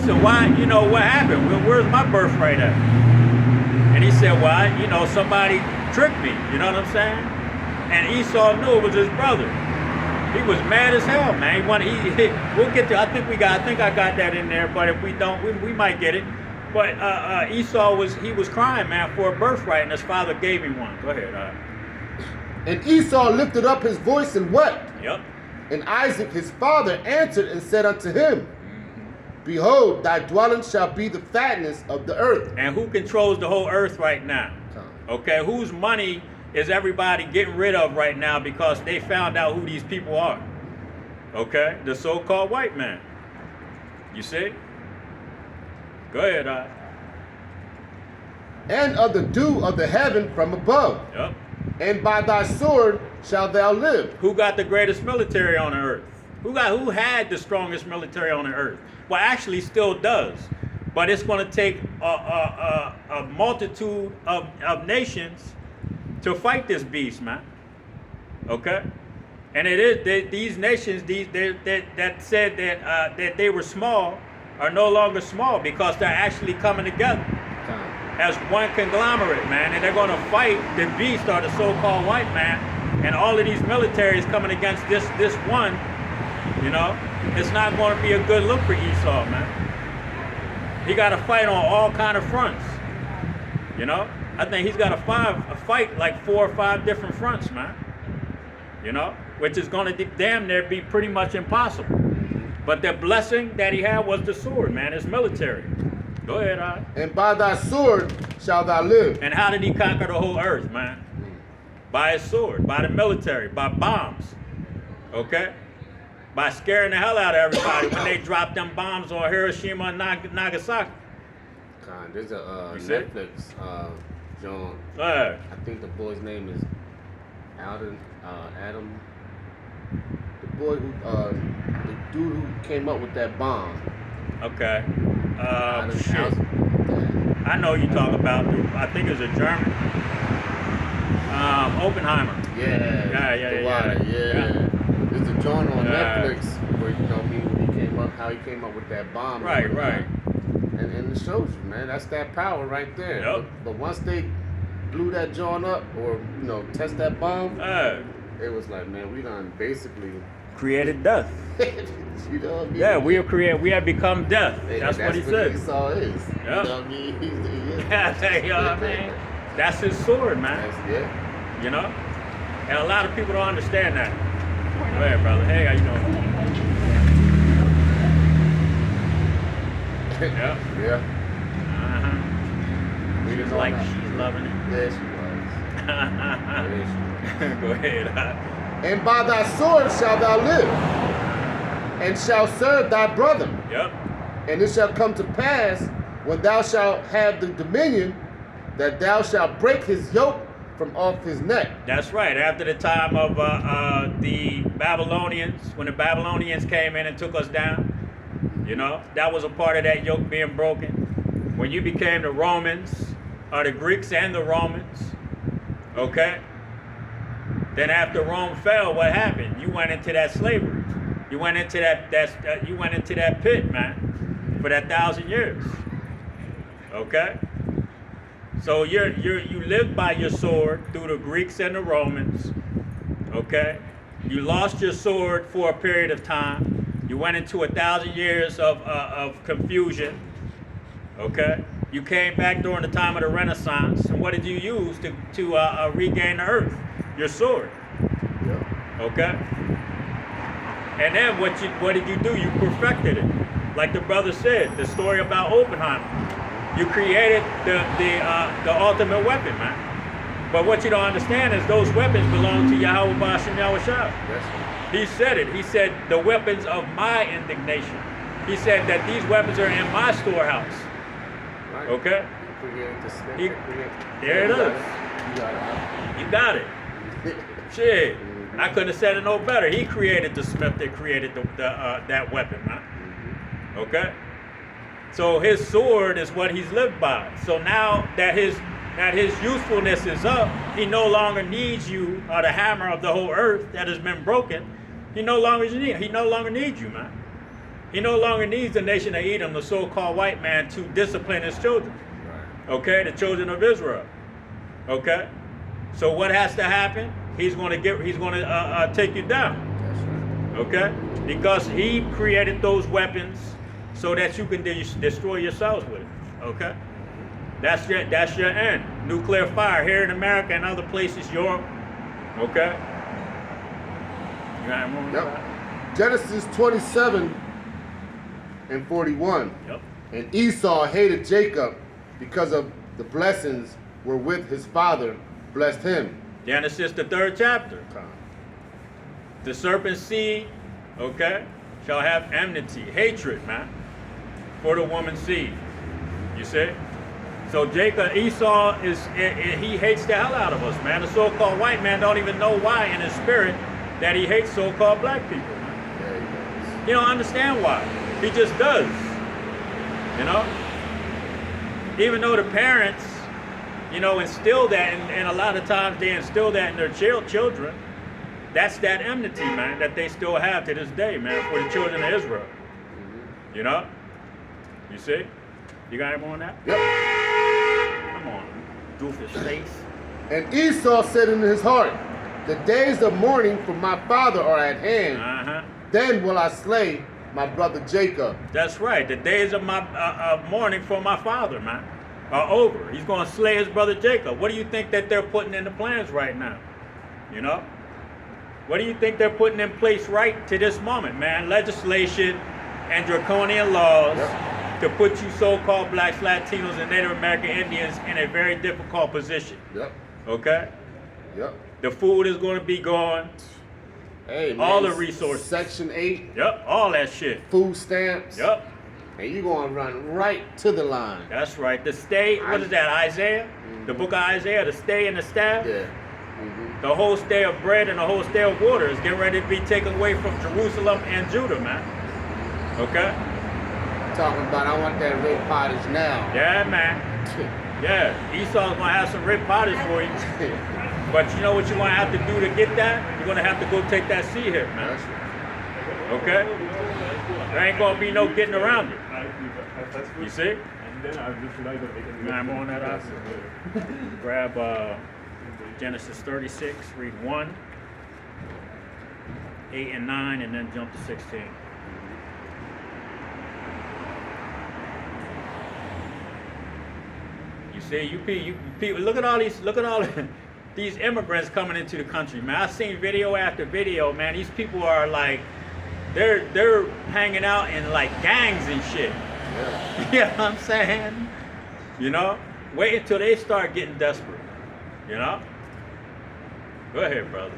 So why, what happened? Where's my birthright at? And he said, well, somebody tricked me. You know what I'm saying? And Esau knew it was his brother. He was mad as hell, man. We'll get to. I think I got that in there. But if we don't, we might get it. But Esau was crying, man, for a birthright, and his father gave him one. Go ahead. And Esau lifted up his voice and wept. Yep. And Isaac his father answered and said unto him, behold, thy dwelling shall be the fatness of the earth. And who controls the whole earth right now? Okay, whose money is everybody getting rid of right now because they found out who these people are? Okay, the so-called white man. You see? Go ahead, And of the dew of the heaven from above. Yep. And by thy sword shalt thou live. Who got the greatest military on the earth? Who had the strongest military on the earth? Well, actually still does. But it's going to take a multitude of nations to fight this beast, man. Okay? And it is these nations that said that they were small are no longer small because they're actually coming together as one conglomerate, man. And they're going to fight the beast or the so-called white man. And all of these militaries coming against this one, it's not going to be a good look for Esau, man. He got to fight on all kind of fronts. I think he's got to fight like 4 or 5 different fronts, man. Which is going to damn near be pretty much impossible. But the blessing that he had was the sword, man. His military. Go ahead, And by thy sword shalt thou live. And how did he conquer the whole earth, man? By his sword, by the military, by bombs. Okay? By scaring the hell out of everybody when they dropped them bombs on Hiroshima and Nagasaki. There's a Netflix, John. I think the boy's name is Adam. The boy the dude who came up with that bomb. Okay. Shit. I know you talk about. I think it's a German. Oppenheimer. Yeah. There's a John on Netflix where how he came up with that bomb. Right. And it shows you, man, that's that power right there. Yep. But once they blew that John up or test that bomb, it was like, man, we done basically created death. You know what I mean? Yeah, we have become death. That's what he said. Esau is. Yep. You know what I mean? You know what I mean? That's his sword, man. And a lot of people don't understand that. Go ahead, brother. Hey, how you doing? Yeah. We just like she's loving it. Yeah, she was. Go ahead. And by thy sword shalt thou live, and shalt serve thy brother. Yep. And it shall come to pass, when thou shalt have the dominion, that thou shalt break his yoke from off his neck. That's right. After the time of the Babylonians, when the Babylonians came in and took us down, that was a part of that yoke being broken. When you became the Romans, or the Greeks and the Romans, okay? Then after Rome fell, what happened? You went into that slavery. You went into that pit, man, for that 1,000 years. Okay? So you lived by your sword through the Greeks and the Romans. Okay? You lost your sword for a period of time. You went into 1,000 years of confusion. Okay? You came back during the time of the Renaissance, and what did you use to regain the earth? Your sword. Yeah. Okay? And then what did you do? You perfected it. Like the brother said, the story about Oppenheimer. You created the ultimate weapon, man. But what you don't understand is those weapons belong to Yahweh Ba'ashem Yahushua. He said it. He said, the weapons of my indignation. He said that these weapons are in my storehouse. Right. Okay? There it is. You got it. Shit. I couldn't have said it no better. He created the smith that created that weapon, man. Okay? So his sword is what he's lived by. So now that his usefulness is up, he no longer needs you, or the hammer of the whole earth that has been broken. He no longer needs you, man. He no longer needs the nation of Edom, the so-called white man, to discipline his children. Right. Okay, the children of Israel. Okay, so what has to happen? He's going to take you down. That's right. Okay, because he created those weapons so that you can destroy yourselves with it. Okay, that's your end. Nuclear fire here in America and other places, Europe. Okay. You got more? Yep. Genesis 27 and 41. Yep. And Esau hated Jacob because of the blessings wherewith his father blessed him. Genesis, the 3rd chapter. The serpent's seed, okay, shall have enmity, hatred, man, for the woman's seed. You see? So Esau he hates the hell out of us, man. The so-called white man don't even know why in his spirit that he hates so-called black people, man. There he goes. He don't understand why. He just does. You know? Even though the parents, instill that, and a lot of times they instill that in their children, that's that enmity, man, that they still have to this day, man, for the children of Israel. Mm-hmm. You know? You see? You got him on that? Yep. Come on, doofus face. And Esau said in his heart, the days of mourning for my father are at hand. Uh-huh. Then will I slay my brother Jacob. That's right. The days of my mourning for my father, man, are over. He's going to slay his brother Jacob. What do you think that they're putting in the plans right now? You know? What do you think they're putting in place right to this moment, man? Legislation and draconian laws to put you so-called blacks, Latinos, and Native American Indians in a very difficult position. Yep. Okay? Yep. The food is going to be gone. Hey, man, All the resources. Section 8. Yep, all that shit. Food stamps. Yep. And you're going to run right to the line. That's right. The stay, what is that, Isaiah? Mm-hmm. The book of Isaiah, the stay and the staff? Yeah. Mm-hmm. The whole stay of bread and the whole stay of water is getting ready to be taken away from Jerusalem and Judah, man. Okay? Talking about, I want that red pottage now. Yeah, man. Yeah. Esau's going to have some red pottage for you. But you know what you're going to have to do to get that? You're going to have to go take that sea hit, man. That's right. Okay? There ain't going to be no getting around it. You see? I'm on that out. Grab Genesis 36, read 1, 8 and 9, and then jump to 16. You see, you people, look at all these immigrants coming into the country, man. I've seen video after video, man. These people are like, they're hanging out in like gangs and shit. Yeah. You know what I'm saying? You know? Wait until they start getting desperate. You know? Go ahead, brother.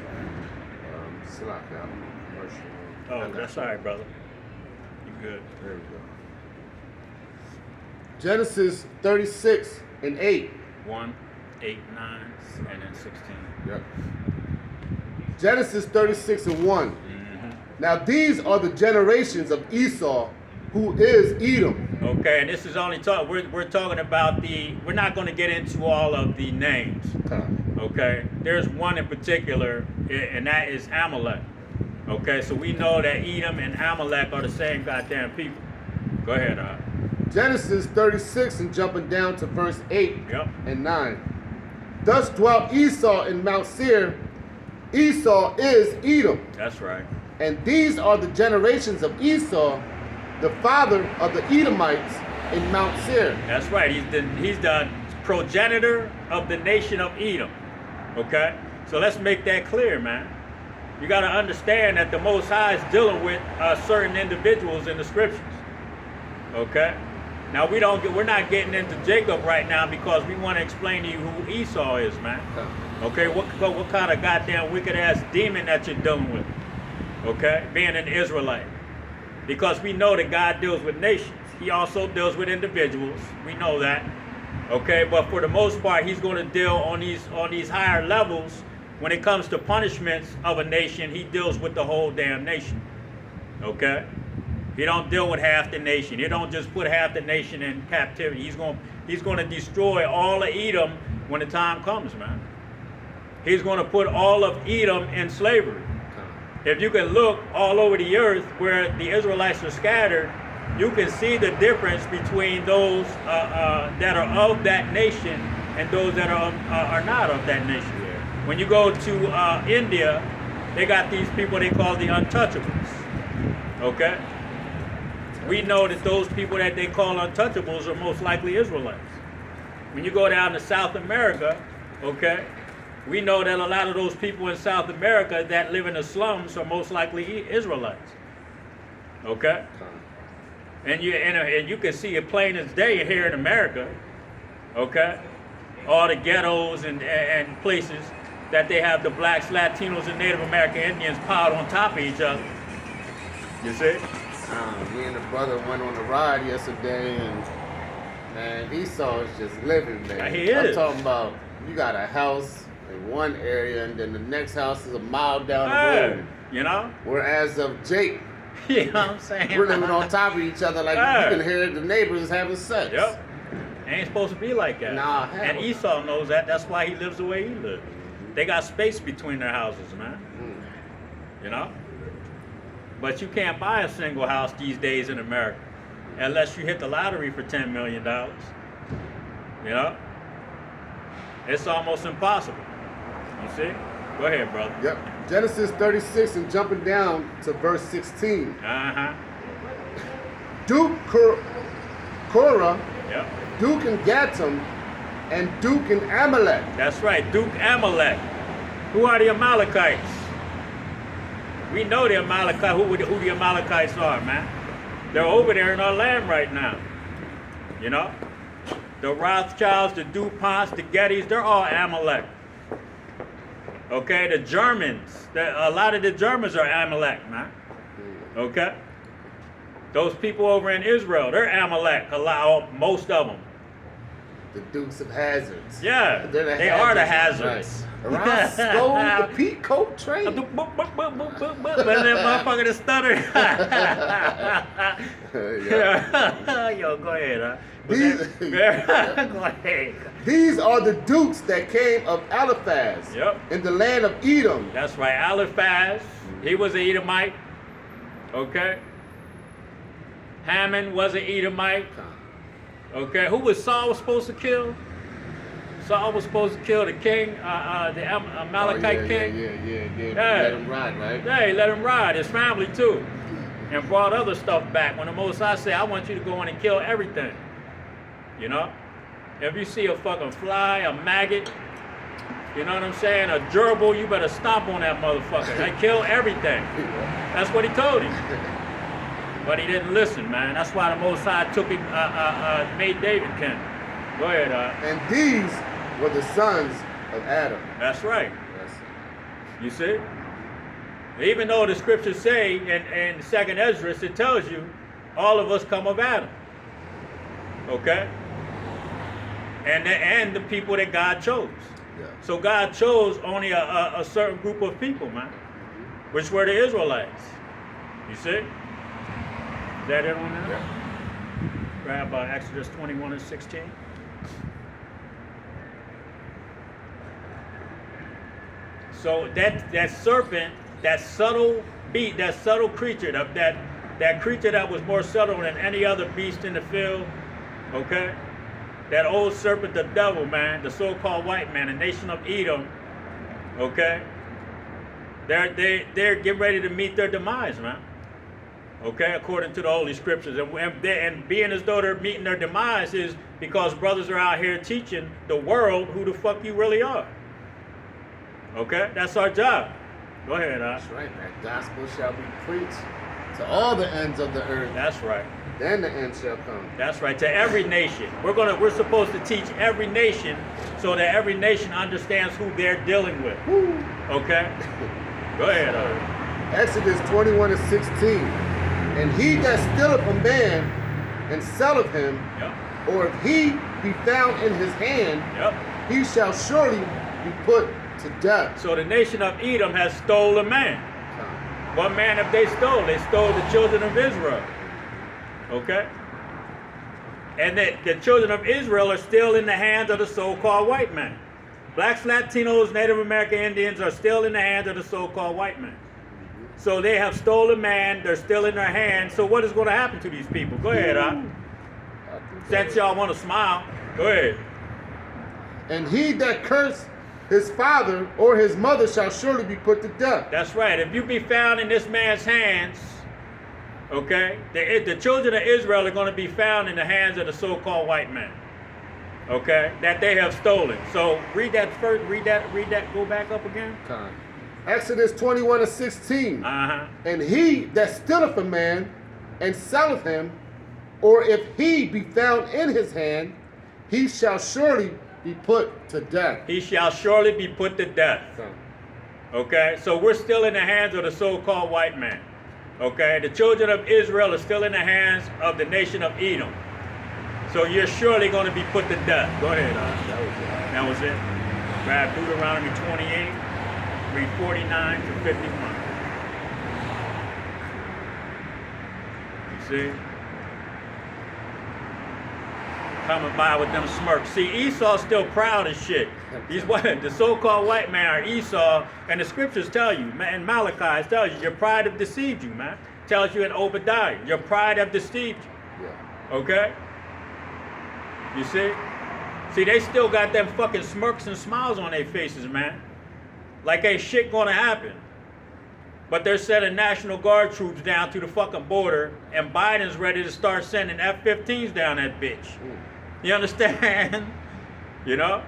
Oh, that's all right, brother. You good. There we go. Genesis 36 and 8. 1, 8, 9, and then 16. Yep. Genesis 36 and 1. Mm-hmm. Now these are the generations of Esau, who is Edom. Okay, and this is only we're talking about we're not going to get into all of the names. Okay, there's one in particular, and that is Amalek. Okay, so we know that Edom and Amalek are the same goddamn people. Go ahead, Genesis 36 and jumping down to verse 8 Yep. and 9. Thus dwelt Esau in Mount Seir. Esau is Edom. That's right. And these are the generations of Esau, the father of the Edomites in Mount Seir. That's right. He's the progenitor of the nation of Edom. Okay? So let's make that clear, man. You got to understand that the Most High is dealing with certain individuals in the scriptures. Okay? Now we're not getting into Jacob right now because we want to explain to you who Esau is, man. Okay? What kind of goddamn wicked ass demon that you're dealing with? Okay? Being an Israelite. Because we know that God deals with nations. He also deals with individuals. We know that. Okay, but for the most part, he's going to deal on these higher levels. When it comes to punishments of a nation, he deals with the whole damn nation. Okay? He don't deal with half the nation. He don't just put half the nation in captivity. He's going to destroy all of Edom when the time comes, man. He's going to put all of Edom in slavery. if you can look all over the earth where the Israelites are scattered, you can see the difference between those that are of that nation and those that are not of that nation. When you go to India, they got these people they call the untouchables. Okay? We know that those people that they call untouchables are most likely Israelites. When you go down to South America, okay, we know that a lot of those people in South America that live in the slums are most likely Israelites. Okay? And you can see it plain as day here in America. Okay? All the ghettos and places that they have the blacks, Latinos, and Native American Indians piled on top of each other. You see? Me and the brother went on a ride yesterday, and man, Esau is just living, man. He is. I'm talking about you got a house in one area, and then the next house is a mile down the road. You know? Whereas of Jake, you know what I'm saying? we're living on top of each other like you can hear the neighbors having sex. Yep. Ain't supposed to be like that. Nah, and Esau knows that. That's why he lives the way he lives. They got space between their houses, man. You know? But you can't buy a single house these days in America unless you hit the lottery for $10 million. You know? It's almost impossible. You see? Go ahead, brother. Yep. Genesis 36 and jumping down to verse 16. Uh-huh. Duke Korah, Yep. Duke and Gatam, and Duke and Amalek. That's right, Duke Amalek. Who are the Amalekites? We know the Amalekites, who the Amalekites are, man. They're over there in our land right now. You know? The Rothschilds, the DuPonts, the Gettys, they're all Amalek. Okay, the Germans, a lot of the Germans are Amalek, man. Okay? Those people over in Israel, they're Amalek, most of them. The Dukes of Hazards. Yeah, they are the hazards. Right. Roscoe, the peacoat train. And that motherfucker that stutter. Yo, go ahead, huh? Go ahead. These are the dukes that came of Eliphaz in the land of Edom. That's right, Eliphaz. He was an Edomite. Okay. Hammond was an Edomite. Okay, who was Saul supposed to kill? Saul was supposed to kill the king, the Amalekite king. Yeah. Let him ride, right? Yeah, he let him ride, his family too. And brought other stuff back. When the Most High said, I want you to go in and kill everything. You know? If you see a fucking fly, a maggot, you know what I'm saying? A gerbil, you better stomp on that motherfucker. And kill everything. That's what he told him. But he didn't listen, man. That's why the Most High took him, made David king. Go ahead, And these were the sons of Adam. That's right. You see? Even though the scriptures say in 2nd Esdras, it tells you all of us come of Adam. Okay? And the people that God chose. Yeah. So God chose only a certain group of people, man. Which were the Israelites. You see? Is that it on there? Yeah. Grab Exodus 21 and 16. So that serpent, that subtle beast, that subtle creature, that creature that was more subtle than any other beast in the field, okay? That old serpent, the devil, man, the so-called white man, the nation of Edom, okay? They're getting ready to meet their demise, man. Okay, according to the Holy Scriptures. And being as though they're meeting their demise is because brothers are out here teaching the world who the fuck you really are. Okay, that's our job. Go ahead, That's right. That gospel shall be preached to all the ends of the earth. That's right. Then the end shall come. That's right. To every nation. We're supposed to teach every nation so that every nation understands who they're dealing with. Woo. Okay? Go ahead, Exodus 21 and 16. And he that stealeth a man and selleth him, or if he be found in his hand, he shall surely be put to death. So the nation of Edom has stole a man. What man have they stole? They stole the children of Israel. Okay? And the children of Israel are still in the hands of the so-called white man. Blacks, Latinos, Native American Indians are still in the hands of the so-called white man. So they have stolen man. They're still in their hands. So what is going to happen to these people? Go ahead, since y'all want to smile, go ahead. And he that curse his father or his mother shall surely be put to death. That's right. If you be found in this man's hands, okay, the children of Israel are going to be found in the hands of the so-called white man, okay, that they have stolen. So read that first. Read that. Go back up again. Exodus 21:16. And he that stealeth a man and selleth him, or if he be found in his hand, he shall surely be put to death. He shall surely be put to death. Okay, so we're still in the hands of the so-called white man. Okay, the children of Israel are still in the hands of the nation of Edom. So you're surely going to be put to death. Go ahead. That was it. Grab Deuteronomy 28, read 49 to 51. You see? Coming by with them smirks. See, Esau's still proud as shit. The so-called white man are Esau, and the scriptures tell you, man, in Malachi, it tells you, your pride have deceived you, man. It tells you in Obadiah, your pride have deceived you. Yeah. Okay? You see? See, they still got them fucking smirks and smiles on their faces, man. Like ain't shit gonna happen. But they're sending National Guard troops down to the fucking border, and Biden's ready to start sending F-15s down that bitch. You understand? You know?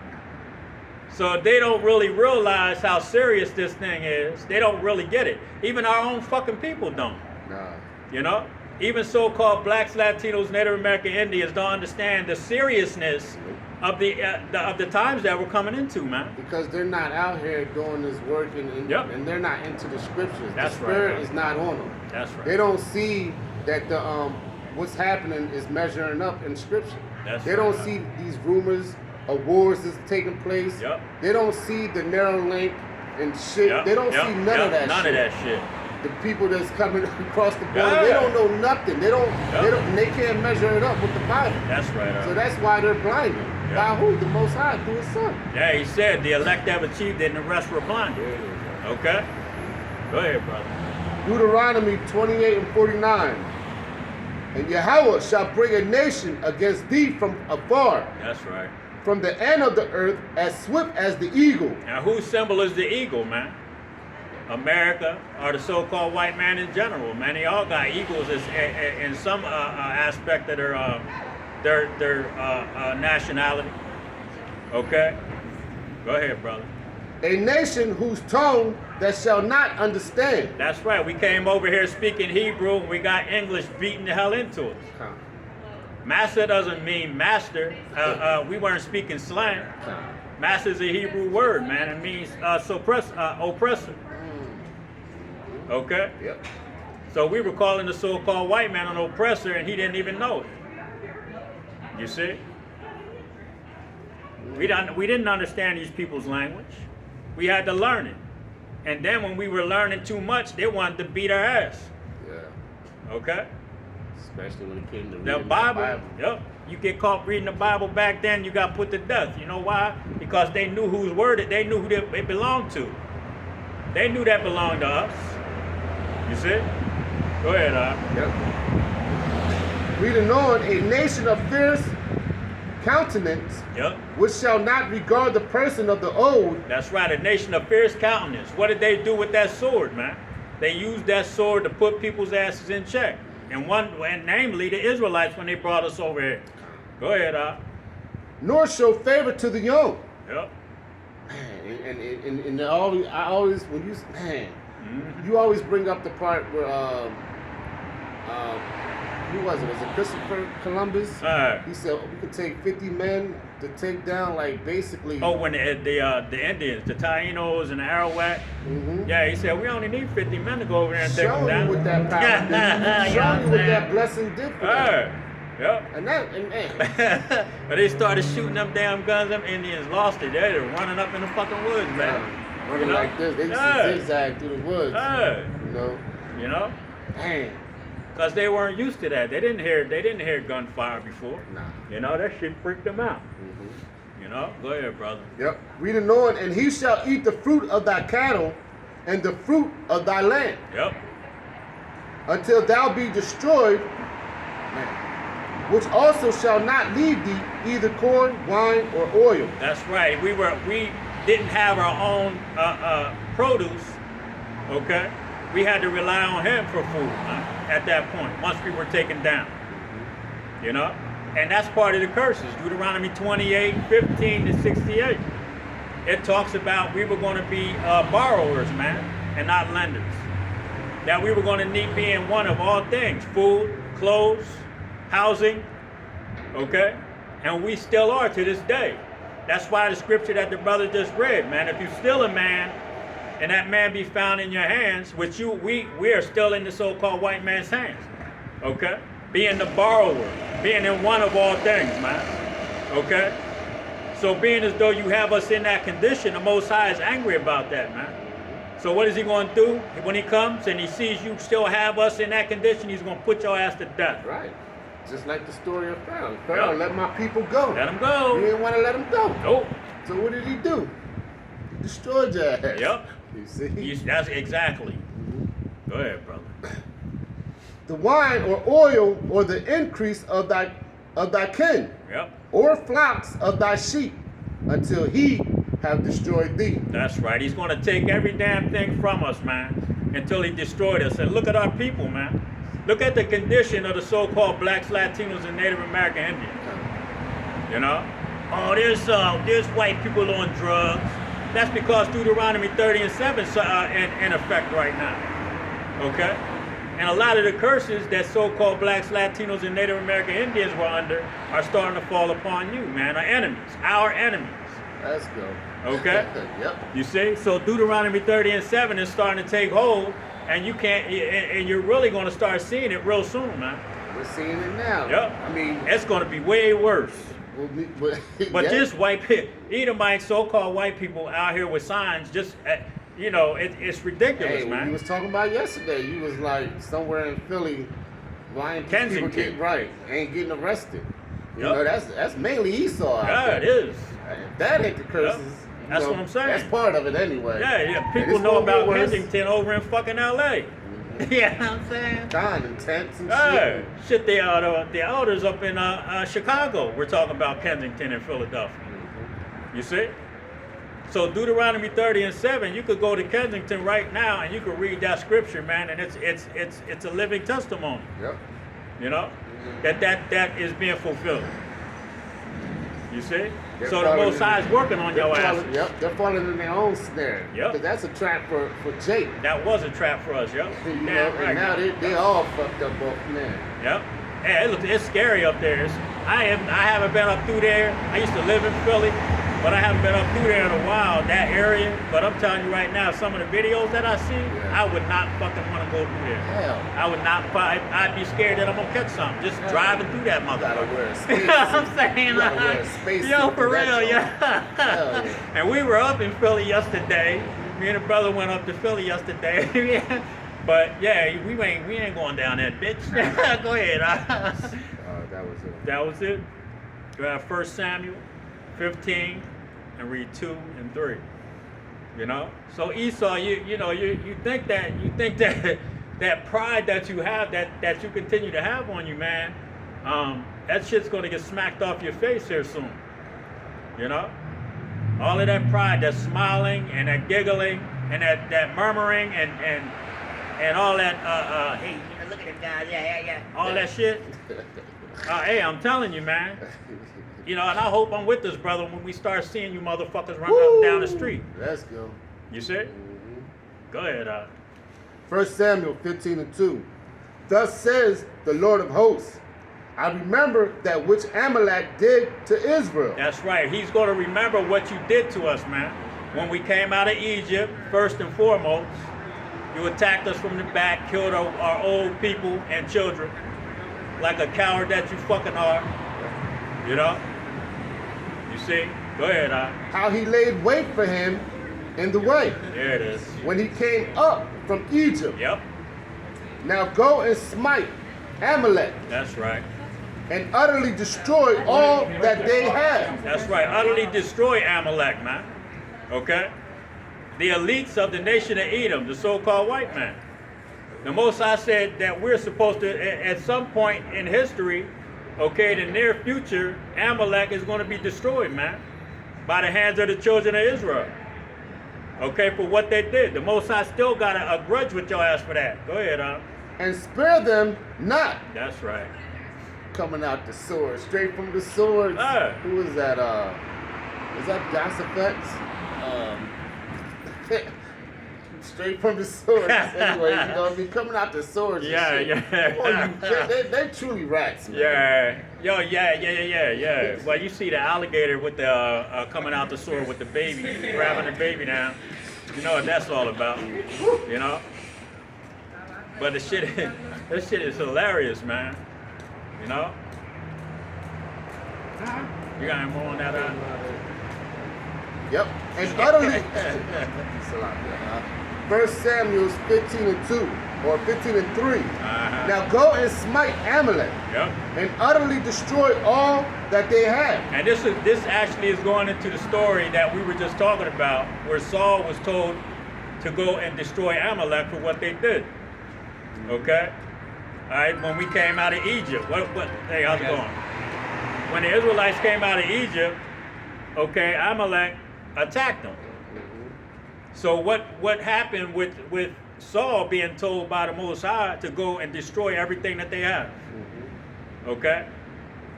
So they don't really realize how serious this thing is. They don't really get it. Even our own fucking people don't. Nah. You know? Even so-called blacks, Latinos, Native American Indians don't understand the seriousness of the times that we're coming into, man. Because they're not out here doing this work, and they're not into the scriptures. That's the spirit right, is not on them. That's right. They don't see that the what's happening is measuring up in scripture. They don't see these rumors of wars that's taking place. Yep. They don't see the narrow link and shit. Yep. They don't see none of that. None shit. of that shit. The people that's coming across the border, they don't know nothing. They don't. They can't measure it up with the Bible. That's right. So that's why they're blinded. By who? The Most High, through His Son. Yeah, He said the elect have achieved it and the rest were blinded. Okay? Go ahead, brother. Deuteronomy 28 and 49. And Yahweh shall bring a nation against thee from afar. That's right. From the end of the earth, as swift as the eagle. Now, whose symbol is the eagle, man? America, or the so-called white man in general, man. They all got eagles in some aspect of their nationality. Okay? Go ahead, brother. A nation whose tongue that shall not understand. That's right. We came over here speaking Hebrew, and we got English beating the hell into us. Master doesn't mean master. We weren't speaking slang. Master is a Hebrew word, man. It means oppressor. Okay? Yep. So we were calling the so-called white man an oppressor, and he didn't even know it. You see? We didn't understand these people's language. We had to learn it. And then when we were learning too much, they wanted to beat our ass. Yeah. Okay? Especially when it came to The reading Bible. the Bible. Yep. You get caught reading the Bible back then, you got put to death. You know why? Because they knew whose word they knew who it belonged to. They knew that belonged to us. You see? Go ahead, Yep. Reading on, a nation of fierce countenance, yep, which shall not regard the person of the old. That's right, a nation of fierce countenance. What did they do with that sword, man? They used that sword to put people's asses in check. And namely the Israelites when they brought us over here. Go ahead, Nor show favor to the young. Yep. Man, and I always when you you always bring up the part where who was it? Was it Christopher Columbus? He said we could take 50 men to take down like basically. Oh, when the Indians, the Tainos and the Arawak. Mm-hmm. Yeah, he said we only need 50 men to go over there and take them down. Showing you what that power did. Showing you what that blessing did for them. Yep. And but they started shooting them damn guns. Them Indians lost it. They were running up in the fucking woods, man. Running like this, they just zigzag through the woods. You know. You know. Damn. Because they weren't used to that. They didn't hear gunfire before. Nah. You know, that shit freaked them out. Mm-hmm. You know? Go ahead, brother. Yep. Reading on, and he shall eat the fruit of thy cattle and the fruit of thy land, Yep. until thou be destroyed, which also shall not leave thee either corn, wine, or oil. That's right. We didn't have our own produce. Okay, we had to rely on him for food at that point. Once we were taken down, you know, and that's part of the curses. Deuteronomy 28:15-68. It talks about we were going to be borrowers, man, and not lenders. That we were going to need be in one of all things: food, clothes, housing. Okay, and we still are to this day. That's why the scripture that the brother just read, man. If you steal a man, and that man be found in your hands, which we are still in the so-called white man's hands. Okay, being the borrower, being in one of all things, man. Okay. So being as though you have us in that condition, the Most High is angry about that, man. So what is he going to do? When he comes and he sees you still have us in that condition, he's going to put your ass to death. Right. Just like the story of Pharaoh. Pharaoh let my people go. Let them go. You didn't want to let them go. Nope. So what did he do? He destroyed your ass. Yep. You see? That's exactly. Go ahead, brother. The wine or oil or the increase of thy kin. Yep. Or flocks of thy sheep, until he have destroyed thee. That's right. He's going to take every damn thing from us, man, until he destroyed us. And look at our people, man. Look at the condition of the so-called blacks, Latinos, and Native American Indians. You know? Oh, there's white people on drugs. That's because Deuteronomy 30:7 is in effect right now. Okay? And a lot of the curses that so-called blacks, Latinos, and Native American Indians were under are starting to fall upon you, man. Our enemies. Let's go. Okay? Yep. You see? So Deuteronomy 30:7 is starting to take hold, and you can't, and you're really going to start seeing it real soon, man. We're seeing it now. Yep. I mean, it's going to be way worse. But yeah. just Edomite, so-called white people out here with signs, just, it's ridiculous, hey, man. When you was talking about yesterday, you was like somewhere in Philly, why ain't people getting right, ain't getting arrested? You know, that's mainly Esau. Yeah, it is. If that ain't the curses. Yep. That's what I'm saying. That's part of it anyway. Yeah. People know about Kensington over in fucking L.A. You know what I'm saying? Con and tents and shit. The elders up in Chicago, we're talking about Kensington and Philadelphia. You see? So Deuteronomy 30:7, you could go to Kensington right now and you could read that scripture, man, and it's a living testimony. Yep. You know? That is being fulfilled. You see? So the Most High is working on your ass. Yep, they're falling in their own snare. Yep. Because that's a trap for Jake. That was a trap for us, yep. You know, and now they all fucked up both men. Yep. Hey, it's scary up there. I haven't been up through there. I used to live in Philly, but I haven't been up through there in a while, that area. But I'm telling you right now, some of the videos that I see, I would not fucking want to go through there. Hell. I would not. I'd be scared that I'm gonna catch something just driving through that motherfucker. Gotta wear a space You know what I'm saying? You gotta wear a space Yo, suit for that real, joint. yeah. Hell yeah. And we were up in Philly yesterday. Me and the brother went up to Philly yesterday. But yeah, we ain't going down that bitch. Go ahead. That was it. That was it. You have 1 Samuel 15 and read 2 and 3. You know? So Esau, you think that that pride that you have, that you continue to have on you, man, that shit's gonna get smacked off your face here soon. You know? All of that pride, that smiling and that giggling and that murmuring and all that hey, look at the guy, yeah. All that shit. Hey, I'm telling you, man. You know, and I hope I'm with this brother when we start seeing you motherfuckers running up and down the street. Let's go. You see? Go ahead. 1 Samuel 15:2. Thus says the Lord of hosts, I remember that which Amalek did to Israel. That's right. He's going to remember what you did to us, man. When we came out of Egypt, first and foremost, you attacked us from the back, killed our old people and children, like a coward that you fucking are. You know? You see? Go ahead, How he laid wait for him in the way. There it is. When he came up from Egypt. Yep. Now go and smite Amalek. That's right. And utterly destroy all that they have. That's right. Utterly destroy Amalek, man. Okay? the elites of the nation of Edom, the so-called white man. The Most High said that we're supposed to, at some point in history, okay, the near future, Amalek is going to be destroyed, man, by the hands of the children of Israel. Okay, for what they did. The Most High still got a grudge with your ass for that. Go ahead, And spare them not. That's right. Coming out the sword, straight from the swords. Who is that? Is that Das Effects? Straight from the swords. Anyway, you know what I mean? Coming out the swords. Yeah, yeah. They truly rats, man. Yeah. Yo, yeah. Well, you see the alligator with the coming out the sword with the baby, grabbing the baby down. You know what that's all about. You know? But this shit is hilarious, man. You know? You got any more on that? Yep. And utterly. 1 Samuel 15:2 or 15:3. Now go and smite Amalek. Yep. And utterly destroy all that they have. And this actually is going into the story that we were just talking about, where Saul was told to go and destroy Amalek for what they did. Okay? All right, when we came out of Egypt. Hey, how's it going? When the Israelites came out of Egypt, okay, Amalek attacked them. So what happened with Saul being told by the Most High to go and destroy everything that they have? Okay?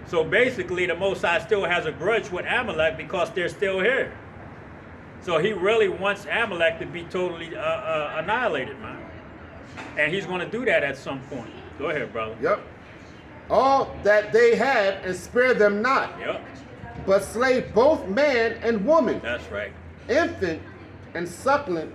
So basically the Most High still has a grudge with Amalek because they're still here. So he really wants Amalek to be totally annihilated, man. And he's going to do that at some point. Go ahead, brother. Yep. All that they have, and spare them not. Yep. But slay both man and woman. That's right. Infant and suckling